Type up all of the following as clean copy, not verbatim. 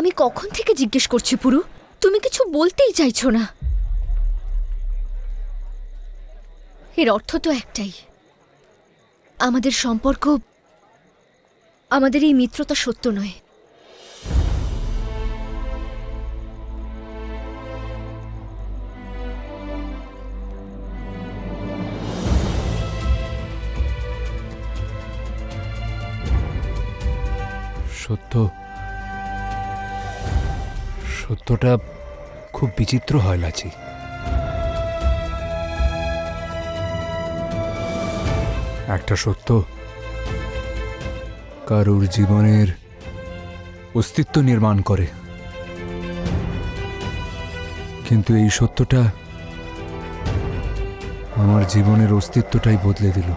আমি কখন থেকে জিজ্ঞেস করছি পুরু, তুমি কিছু বলতেই চাইছো না। এর অর্থ তো একটাই, আমাদের সম্পর্ক, আমাদের এই মিত্রতা সত্য নয়। সত্যটা খুব বিচিত্র হয় লাচি। একটা সত্য কারুর জীবনের অস্তিত্ব নির্মাণ করে, কিন্তু এই সত্যটা আমার জীবনের অস্তিত্বটাই বদলে দিল।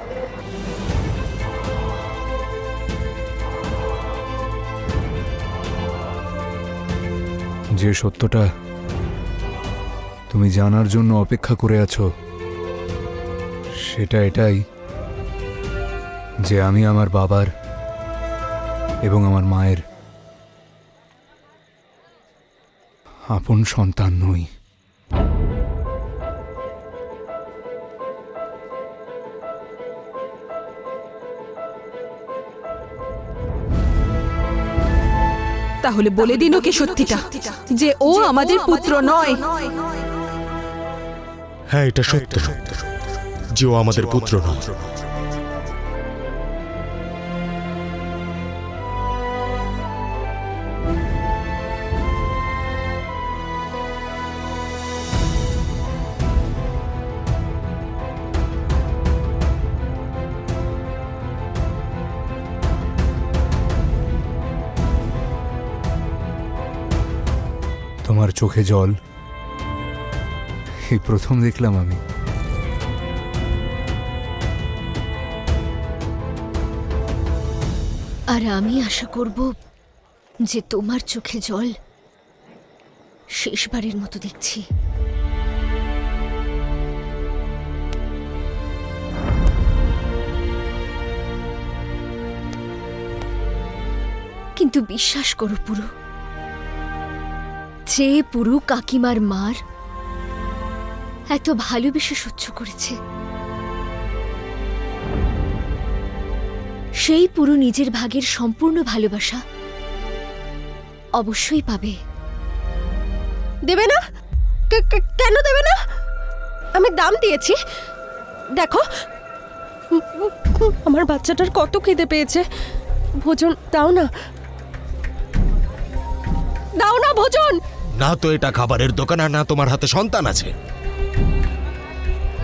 যে সত্যটা তুমি জানার জন্য অপেক্ষা করে আছো সেটা এটাই যে আমি আমার বাবার এবং আমার মায়ের আপন সন্তান নই। তাহলে বলে দিন ওকে সত্যিটা, যে ও আমাদের পুত্র নয়। হ্যাঁ, এটা সত্য যে ও আমাদের পুত্র নয়। তোমার চোখে জল এই প্রথম দেখলাম আমি। আর আমি আশা করব যে তোমার চোখে জল শেষবারের মতো দেখছি। কিন্তু বিশ্বাস করো পুরু, যে পুরু কাকিমার মার এত ভালোবেসে সহ্য করেছে, সেই পুরু নিজের ভাগের সম্পূর্ণ ভালোবাসা অবশ্যই পাবে। দেবে না? কেন দেবে না? আমি দাম দিয়েছি। দেখো, আমার বাচ্চাটার কত খিদে পেয়েছে। ভোজন দাও না, দাও না ভোজন। না তো এটা খাবারের দোকান, আর না তোমার হাতে সন্তান আছে।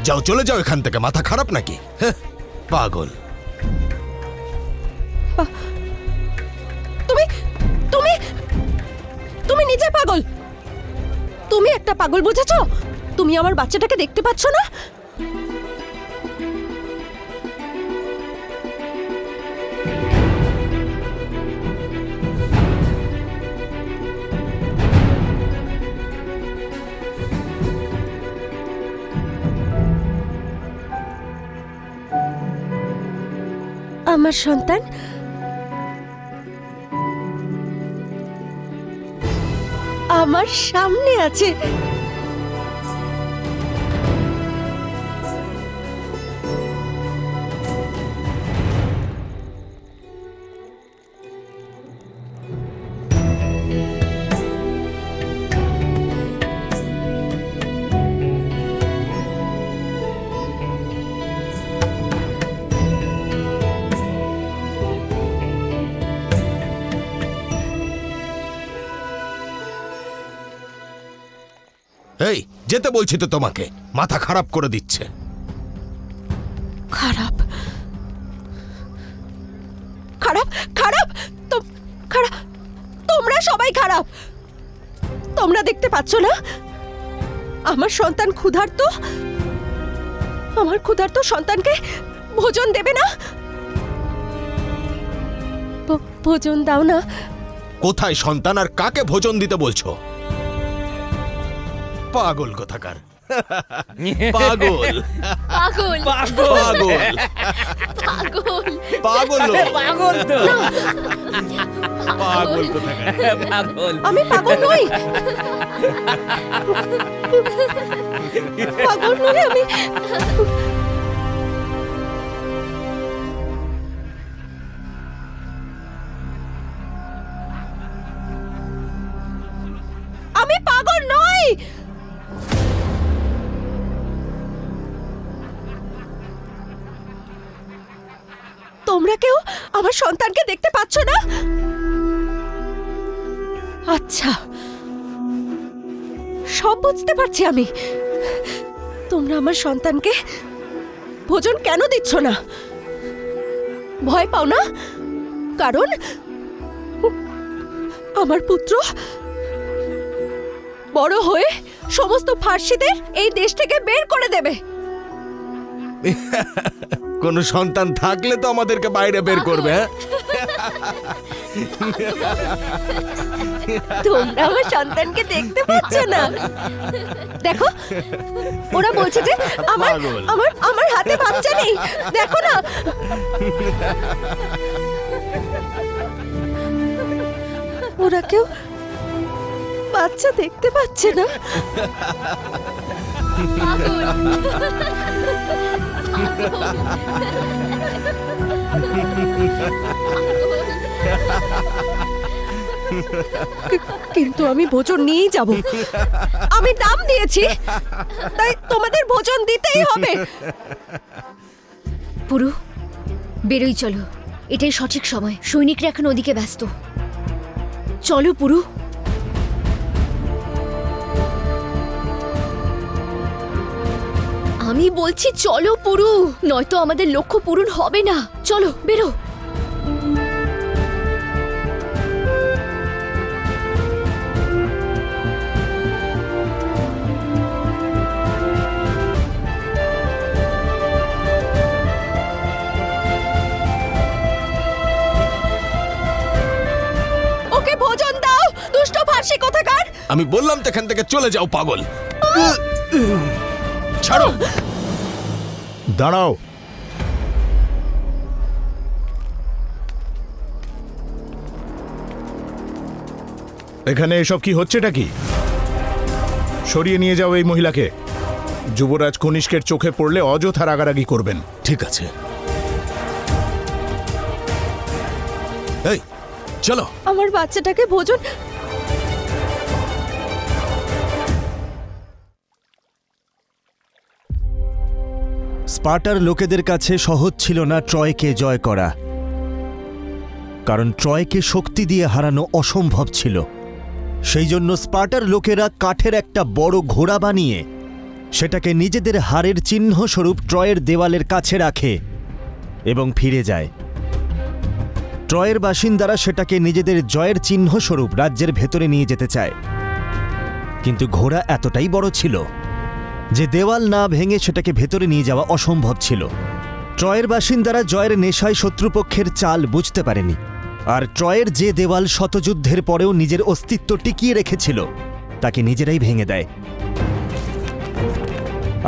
যাও, চলে যাও এখান থেকে। মাথা খারাপ নাকি? হ্যাঁ, পাগল। তুমি তুমি তুমি নিজে পাগল। তুমি একটা পাগল, বুঝেছো? তুমি আমার বাচ্চাটাকে দেখতে পাচ্ছ না? আমার সন্তান আমার সামনে আছে। এই, যেতে বলছি তো তোমাকে। মাথা খারাপ করে দিচ্ছে। খারাপ খারাপ খারাপ খারাপ, তোমরা সবাই খারাপ। তোমরা দেখতে পাচ্ছ না আমার সন্তান ক্ষুধার্ত? আমার ক্ষুধার্ত সন্তানকে ভোজন দেবে না? ভোজন দাও না। কোথায় সন্তান, আর কাকে ভোজন দিতে বলছো? পাগল কোথাকার। পাগল পাগল পাগল। পাগল পাগল লোক। পাগল তো পাগল কোথাকার। পাগল আমি পাগল নই, পাগল নই আমি। আমি পাগল নই। তোমরা কেউ আমার সন্তানকে দেখতে পাচ্ছ না? আচ্ছা, সব বুঝতে পারছি আমি। তোমরা আমার সন্তানকে ভোজন কেন দিচ্ছ না? ভয় পাও না? কারণ আমার পুত্র বড় হয়ে সমস্ত ফার্সিদের এই দেশ থেকে বের করে দেবে। কোন সন্তান থাকলে তো আমাদেরকে বাইরে বের করবে, হ্যাঁ? তোমরা আমার সন্তানকে দেখতে পাচ্ছ না? দেখো, ওরা বলছে যে আমার পাগল। আমার আমার হাতে বাচ্চা নেই। দেখো না, ওরা কেউ বাচ্চা দেখতে পাচ্ছে না। কিন্তু আমি ভোজন নিয়েই যাব। আমি দাম দিয়েছি, তাই তোমাদের ভোজন দিতেই হবে। পুরু, বেরোই চলো, এটাই সঠিক সময়। সৈনিকরা এখন ওদিকে ব্যস্ত। চলো পুরু। আমি বলছি চলো পুরু, নয়তো আমাদের লক্ষ্য পূরণ হবে না। চলো বেরো। ওকে ভোজন দাও, দুষ্ট ফার্সি কোথাকার। আমি বললাম তো এখান থেকে চলে যাও, পাগল। ছাড়ো, দাঁড়াও। এখানে এসব কি হচ্ছেটা কি? সরিয়ে নিয়ে যাও এই মহিলাকে। যুবরাজ কনিষ্কের চোখে পড়লে অযথা রাগারাগি করবেন। ঠিক আছে, এই চলো। আমার বাচ্চাটাকে ভোজন। স্পার্টার লোকেদের কাছে সহজ ছিল না ট্রয়কে জয় করা, কারণ ট্রয়কে শক্তি দিয়ে হারানো অসম্ভব ছিল। সেই জন্য স্পার্টার লোকেরা কাঠের একটা বড় ঘোড়া বানিয়ে সেটাকে নিজেদের হারের চিহ্ন স্বরূপ ট্রয়ের দেওয়ালের কাছে রাখে এবং ফিরে যায়। ট্রয়ের বাসিন্দারা সেটাকে নিজেদের জয়ের চিহ্ন স্বরূপ রাজ্যের ভেতরে নিয়ে যেতে চায়, কিন্তু ঘোড়া এতটাই বড় ছিল যে দেওয়াল না ভেঙে সেটাকে ভেতরে নিয়ে যাওয়া অসম্ভব ছিল। ট্রয়ের বাসিন্দারা জয়ের নেশায় শত্রুপক্ষের চাল বুঝতে পারেনি, আর ট্রয়ের যে দেওয়াল শতযুদ্ধের পরেও নিজের অস্তিত্ব টিকিয়ে রেখেছিল তাকে নিজেরাই ভেঙে দেয়।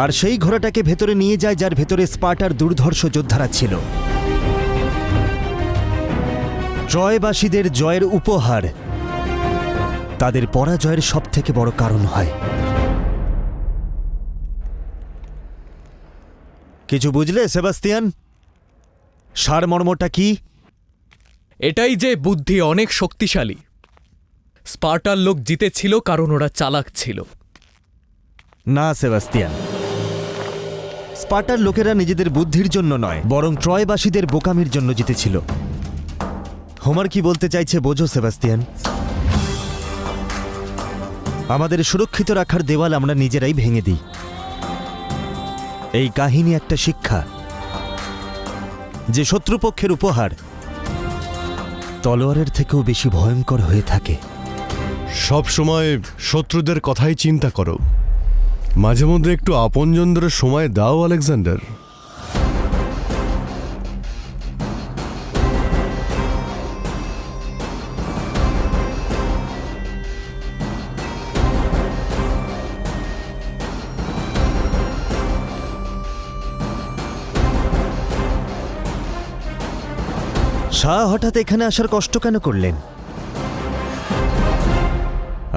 আর সেই ঘোড়াটাকে ভেতরে নিয়ে যায় যার ভেতরে স্পার্টার দুর্ধর্ষ যোদ্ধারা ছিল। ট্রয়বাসীদের জয়ের উপহার তাদের পরাজয়ের সবথেকে বড় কারণ হয়। কিছু বুঝলে সেবাস্তিয়ান? সারমর্মটা কি? এটাই যে বুদ্ধি অনেক শক্তিশালী। স্পার্টার লোক জিতেছিল কারণ ওরা চালাক ছিল। না সেবাস্তিয়ান, স্পার্টার লোকেরা নিজেদের বুদ্ধির জন্য নয়, বরং ট্রয়বাসীদের বোকামির জন্য জিতেছিল। হোমার কি বলতে চাইছে বোঝো সেবাস্তিয়ান। আমাদের সুরক্ষিত রাখার দেওয়াল আমরা নিজেরাই ভেঙে দিই। এই কাহিনী একটা শিক্ষা যে শত্রুপক্ষের উপহার তলোয়ারের থেকেও বেশি ভয়ঙ্কর হয়ে থাকে। সব সময় শত্রুদের কথাই চিন্তা করো, মাঝে মধ্যে একটু আপনজনদের সময় দাও আলেকজান্ডার। শাহ হঠাৎ এখানে আসার কষ্ট কেন করলেন?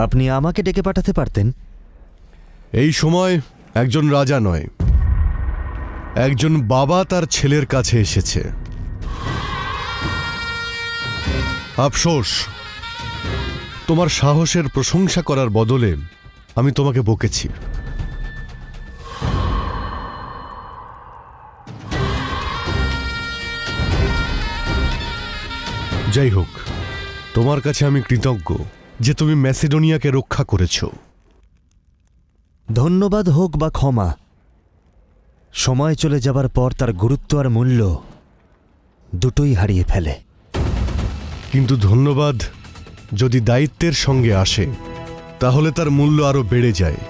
আপনি আমাকে ডেকে পাঠাতে পারতেন। এই সময় একজন রাজা নয়, একজন বাবা তার ছেলের কাছে এসেছে। আফসোস, তোমার সাহসের প্রশংসা করার বদলে আমি তোমাকে বকেছি। যাই হোক, তোমার কাছে আমি কৃতজ্ঞ যে তুমি ম্যাসিডোনিয়াকে রক্ষা করেছ। ধন্যবাদ হোক বা ক্ষমা, সময় চলে যাবার পর তার গুরুত্ব আর মূল্য দুটোই হারিয়ে ফেলে। কিন্তু ধন্যবাদ যদি দায়িত্বের সঙ্গে আসে তাহলে তার মূল্য আরো বেড়ে যায়।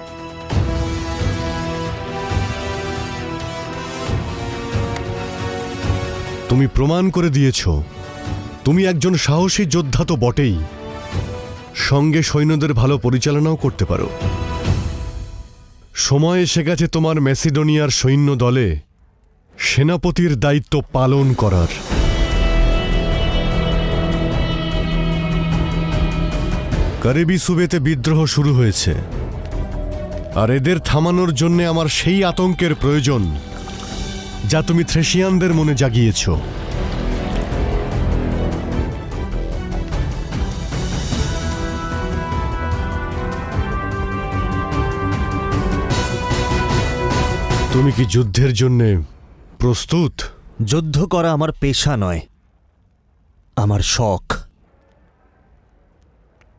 তুমি প্রমাণ করে দিয়েছ তুমি একজন সাহসী যোদ্ধা তো বটেই, সঙ্গে সৈন্যদের ভালো পরিচালনাও করতে পারো। সময় এসে গেছে তোমার ম্যাসিডোনিয়ার সৈন্য দলে সেনাপতির দায়িত্ব পালন করার। কারিবি সুবেতে বিদ্রোহ শুরু হয়েছে, আর এদের থামানোর জন্য আমার সেই আতঙ্কের প্রয়োজন যা তুমি থ্রেশিয়ানদের মনে জাগিয়েছ। তুমি কি যুদ্ধের জন্য প্রস্তুত? যুদ্ধ করা আমার পেশা নয়, আমার শখ।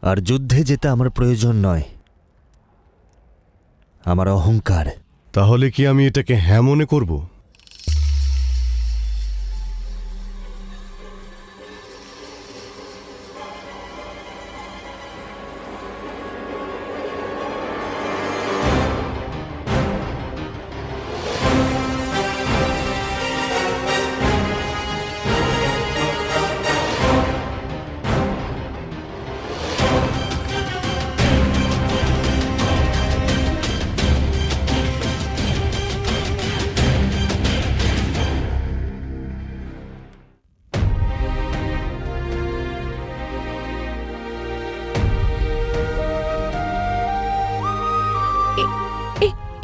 আর যুদ্ধে যেতে আমার প্রয়োজন নয়, আমার অহংকার। তাহলে কি আমি এটাকে হ্যাঁ মনে করব?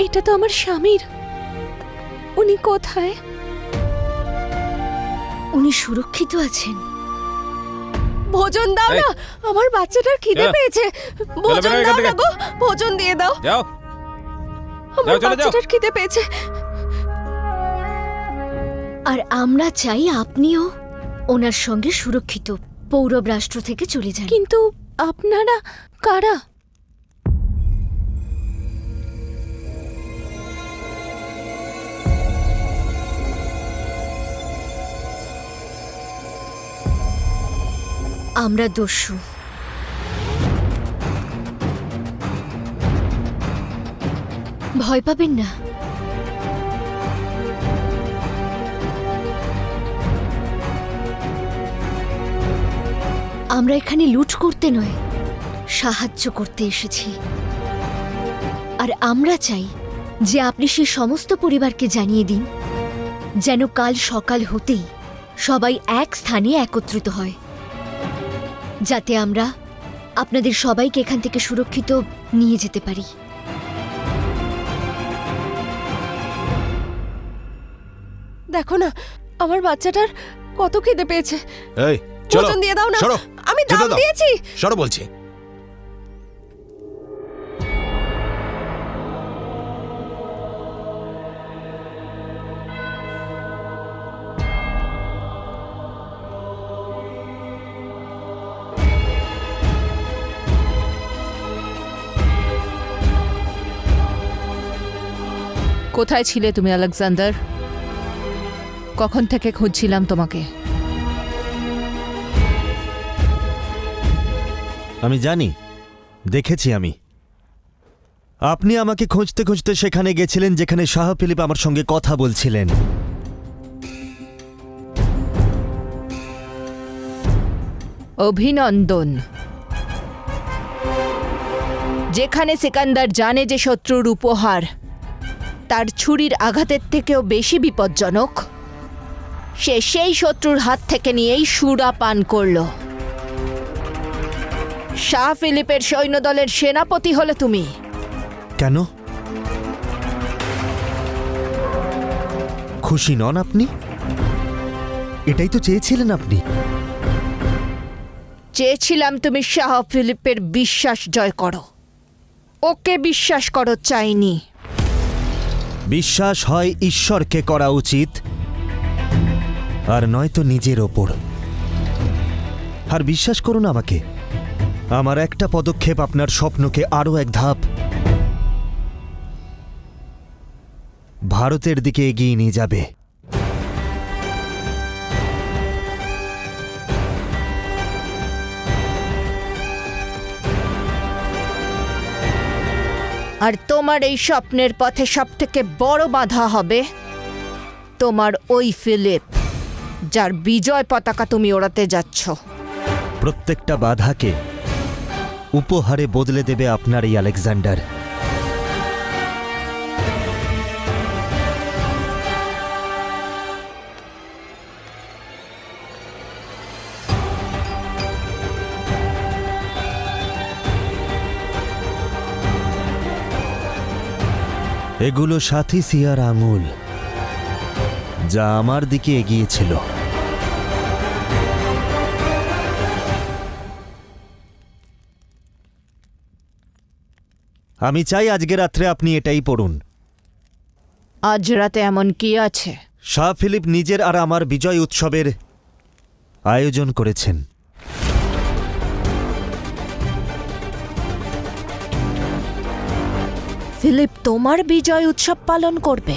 এটা তো আমার স্বামীর। উনি কোথায়? উনি সুরক্ষিত আছেন। ভোজন দাও না, আমার বাচ্চাটার খিদে পেয়েছে। ভোজন দাও না গো, ভোজন দিয়ে দাও। আমার বাচ্চাটার খিদে পেয়েছে। আর আমরা চাই আপনিও ওনার সঙ্গে সুরক্ষিত পৌরব রাষ্ট্র থেকে চলে যান। কিন্তু আপনারা কারা? আমরা দস্যু। ভয় পাবেন না। আমরা এখানে লুট করতে নয়, সাহায্য করতে এসেছি। আর আমরা চাই যে আপনি সেই সমস্ত পরিবারকে জানিয়ে দিন যেন কাল সকাল হতেই সবাই এক স্থানে একত্রিত হয়, যাতে আমরা আপনাদের সবাইকে এখান থেকে সুরক্ষিত নিয়ে যেতে পারি। দেখো না, আমার বাচ্চাটার কত খিদে পেয়েছে। এই চলো, ভোজন দিয়ে দাও না। সরো, আমি যেতে দাম দাও। দিয়েছি। সরো বলছি। কোথায় ছিলে তুমি আলেকজান্ডার? কখন থেকে খুঁজছিলাম তোমাকে। আমি জানি, দেখেছি আমি। আপনি আমাকে খুঁজতে খুঁজতে সেখানে গেছিলেন যেখানে শাহ ফিলিপ আমার সঙ্গে কথা বলছিলেন। অভিনন্দন। যেখানে সিকান্দার জানে যে শত্রুর উপহার তার ছুরির আঘাতের থেকেও বেশি বিপজ্জনক, সে সেই শত্রুর হাত থেকে নিয়েই সুরা পান করল। শাহ ফিলিপের সৈন্যদলের সেনাপতি হলে তুমি। কেন? খুশি নন আপনি? এটাই তো চেয়েছিলেন আপনি। চেয়েছিলাম তুমি শাহ ফিলিপের বিশ্বাস জয় করো, ওকে বিশ্বাস করো চাইনি। বিশ্বাস হয় ঈশ্বরকে করা উচিত, আর নয়তো নিজের ওপর। আর বিশ্বাস করুন আমাকে, আমার একটা পদক্ষেপ আপনার স্বপ্নকে আরও এক ধাপ ভারতের দিকে এগিয়ে নিয়ে যাবে। আর তোমার এই স্বপ্নের পথে সবথেকে বড় বাধা হবে তোমার ওই ফিলিপ, যার বিজয় পতাকা তুমি ওড়াতে যাচ্ছ। প্রত্যেকটা বাধাকে উপহারে বদলে দেবে আপনার এই আলেকজান্ডার। এগুলো সাথী সিয়ার আঙুল, যা আমার দিকে এগিয়েছিল। আমি চাই আজকে রাত্রে আপনি এটাই পড়ুন। আজ রাতে এমন কি আছে? শাহ ফিলিপ নিজের আর আমার বিজয় উৎসবের আয়োজন করেছেন। ফিলিপ তোমার বিজয় উৎসব পালন করবে?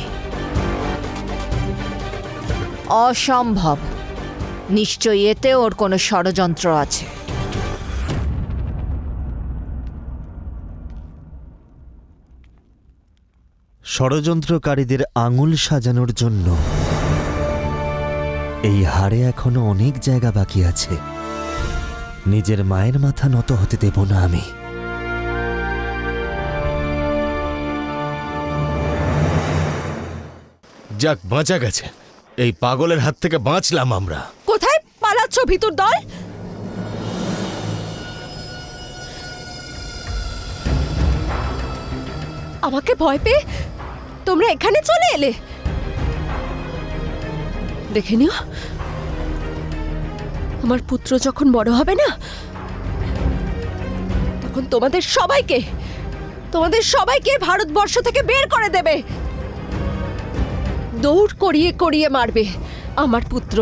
অসম্ভব। নিশ্চয়ই এতে ওর কোনো ষড়যন্ত্র আছে। ষড়যন্ত্রকারীদের আঙুল সাজানোর জন্য এই হাড়ে এখনো অনেক জায়গা বাকি আছে। নিজের মায়ের মাথা নত হতে দেব না আমি। যাক, বাঁচা গেছে। এই পাগলের হাত থেকে বাঁচলাম আমরা। কোথায় পালাচ্ছ ভিতর দল? আমাকে ভয় পেয়ে তোমরা এখানে চলে এলে? দেখে নিও, আমার পুত্র যখন বড় হবে না, তখন তোমাদের সবাইকে ভারতবর্ষ থেকে বের করে দেবে। দৌড় করিয়ে করিয়ে মারবে আমার পুত্র।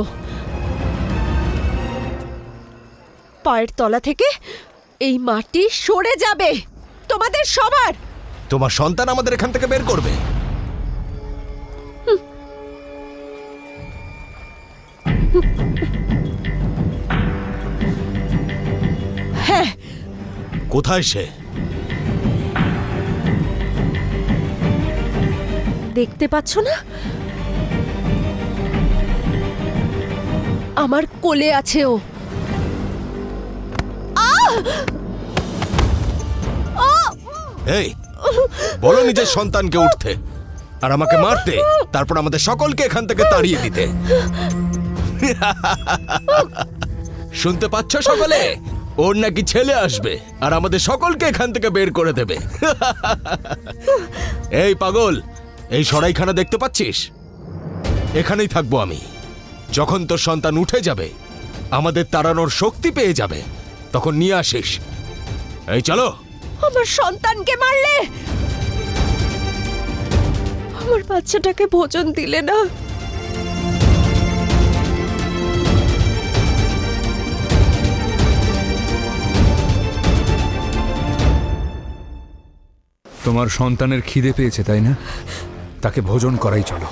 পায়ের তলা থেকে এই মাটি সরে যাবে তোমাদের সবার। তোমার সন্তান আমাদের এখান থেকে বের করবে? হ্যাঁ। কোথায় সে? দেখতে পাচ্ছ না? আমার কোলে আছে ও। এই, বলো নিজের সন্তানকে উঠতে আর আমাকে মারতে, তারপর আমাদের সকলকে এখান থেকে তাড়িয়ে দিতে। শুনতে পাচ্ছ সকলে? ওর নাকি ছেলে আসবে আর আমাদের সকলকে এখান থেকে বের করে দেবে। এই পাগল, এই সরাইখানা দেখতে পাচ্ছিস? এখানেই থাকবো আমি। যখন তোর সন্তান উঠে যাবে, আমাদের তাড়ানোর শক্তি পেয়ে যাবে, তখন নিয়ে আসিস। এই চলো। আমার সন্তানকে মারলে, আমার বাচ্চাটাকে ভোজন দিলে না। তোমার সন্তানের খিদে পেয়েছে, তাই না? তাকে ভোজন করাই চলো।